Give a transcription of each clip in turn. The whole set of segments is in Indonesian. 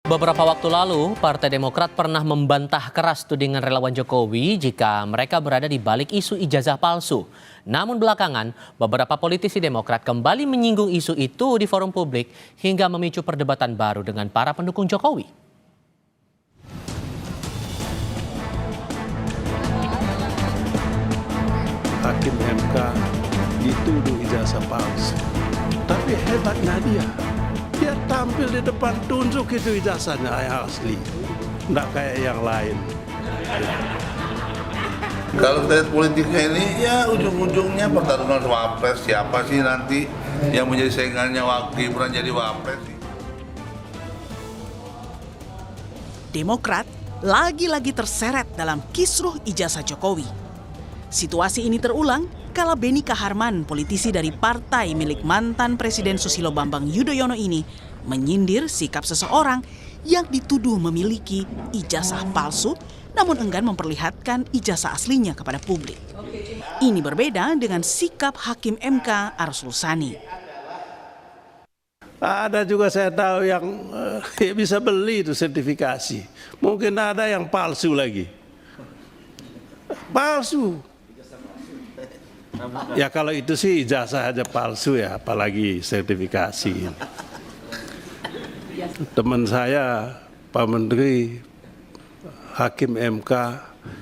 Beberapa waktu lalu, Partai Demokrat pernah membantah keras tudingan relawan Jokowi jika mereka berada di balik isu ijazah palsu. Namun belakangan, beberapa politisi Demokrat kembali menyinggung isu itu di forum publik hingga memicu perdebatan baru dengan para pendukung Jokowi. Hakim MK dituduh ijazah palsu. Tapi hebatnya dia tampil di depan tunjuk itu ijazahnya yang asli. Nggak kayak yang lain. Kalau kita lihat politiknya ini, ya ujung-ujungnya pertarungan wapres. Siapa sih nanti yang menjadi saingannya Gibran jadi wapres? Demokrat lagi-lagi terseret dalam kisruh ijazah Jokowi. Situasi ini terulang kala Beni Kaharman, politisi dari partai milik mantan Presiden Susilo Bambang Yudhoyono ini, menyindir sikap seseorang yang dituduh memiliki ijazah palsu namun enggan memperlihatkan ijazah aslinya kepada publik. Ini berbeda dengan sikap Hakim MK Arsul Sani. Ada juga saya tahu yang bisa beli itu sertifikasi. Mungkin ada yang palsu lagi. Palsu. Ya kalau itu sih ijazah aja palsu ya, apalagi sertifikasi. Teman saya, Pak Menteri, Hakim MK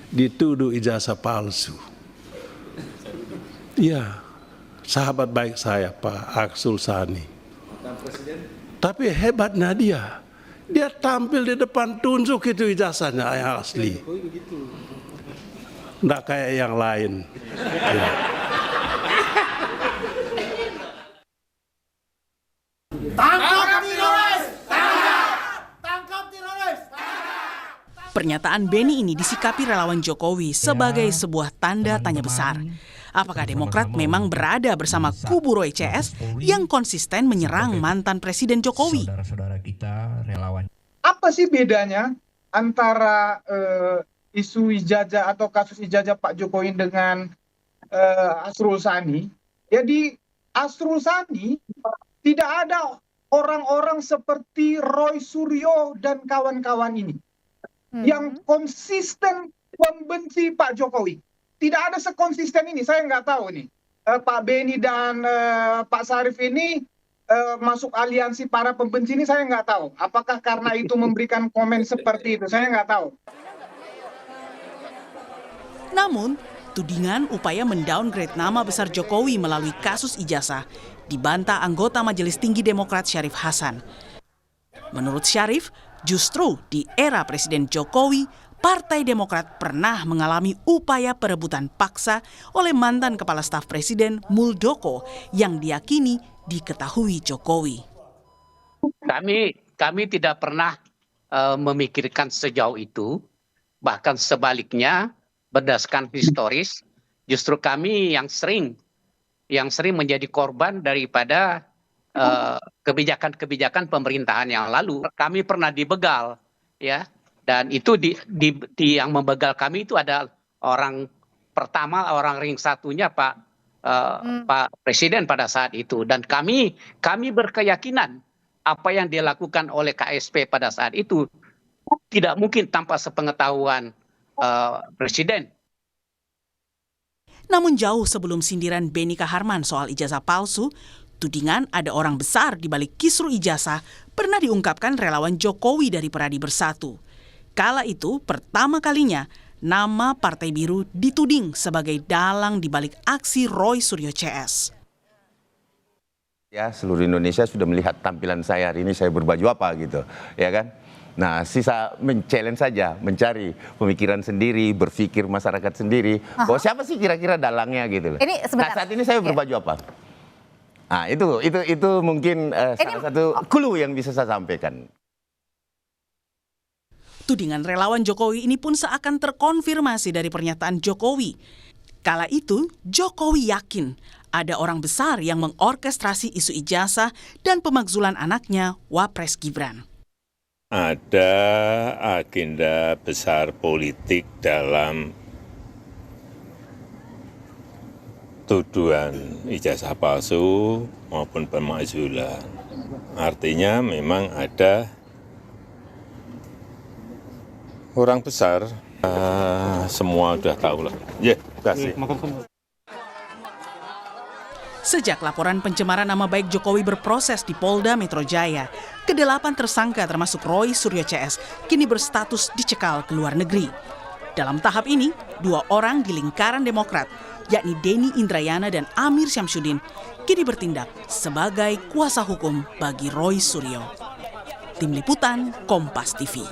dituduh ijazah palsu. Iya, sahabat baik saya Pak Arsul Sani. Tapi hebatnya dia tampil di depan tunjuk itu ijazahnya yang asli. Nggak kayak yang lain. Ya. Pernyataan Beni ini disikapi relawan Jokowi sebagai sebuah tanda tanya besar. Apakah Demokrat memang berada bersama kubu Roy CS yang konsisten menyerang mantan Presiden Jokowi? Saudara-saudara kita relawan. Apa sih bedanya antara isu ijazah atau kasus ijazah Pak Jokowi dengan Arsul Sani? Jadi Arsul Sani tidak ada orang-orang seperti Roy Suryo dan kawan-kawan ini yang konsisten membenci Pak Jokowi. Tidak ada sekonsisten ini, saya nggak tahu nih. Pak Beni dan Pak Sarif ini masuk aliansi para pembenci ini, saya nggak tahu. Apakah karena itu memberikan komen seperti itu, saya nggak tahu. Namun, tudingan upaya mendowngrade nama besar Jokowi melalui kasus ijazah dibantah anggota Majelis Tinggi Demokrat Syarif Hasan. Menurut Syarif, justru di era Presiden Jokowi, Partai Demokrat pernah mengalami upaya perebutan paksa oleh mantan Kepala Staf Presiden Muldoko yang diyakini diketahui Jokowi. Kami tidak pernah memikirkan sejauh itu, bahkan sebaliknya berdasarkan historis, justru kami yang sering menjadi korban daripada kebijakan-kebijakan pemerintahan yang lalu. Kami pernah dibegal, ya, dan itu yang membegal kami itu ada orang pertama, orang ring satunya Pak Presiden pada saat itu, dan kami berkeyakinan apa yang dilakukan oleh KSP pada saat itu tidak mungkin tanpa sepengetahuan Presiden. Namun jauh sebelum sindiran Beni Kaharman soal ijazah palsu, tudingan ada orang besar di balik kisruh ijazah pernah diungkapkan relawan Jokowi dari Peradi Bersatu. Kala itu pertama kalinya nama Partai Biru dituding sebagai dalang di balik aksi Roy Suryo CS. Ya, seluruh Indonesia sudah melihat tampilan saya hari ini, saya berbaju apa gitu, ya kan? Nah, sisa men-challenge saja, mencari pemikiran sendiri, berpikir masyarakat sendiri. Bahwa siapa sih kira-kira dalangnya gitu loh. Nah, saat ini saya berbaju apa? Nah, itu mungkin salah satu clue yang bisa saya sampaikan. Tudingan relawan Jokowi ini pun seakan terkonfirmasi dari pernyataan Jokowi. Kala itu, Jokowi yakin ada orang besar yang mengorkestrasi isu ijazah dan pemakzulan anaknya, Wapres Gibran. Ada agenda besar politik dalam tuduhan ijazah palsu maupun pemakzulan. Artinya memang ada Orang besar, semua udah tahu lah. Ya, kasih. Sejak laporan pencemaran nama baik Jokowi berproses di Polda Metro Jaya, ke-8 tersangka termasuk Roy Suryo CS kini berstatus dicekal ke luar negeri. Dalam tahap ini, 2 orang di lingkaran Demokrat, yakni Denny Indrayana dan Amir Syamsuddin, kini bertindak sebagai kuasa hukum bagi Roy Suryo. Tim Liputan, Kompas TV.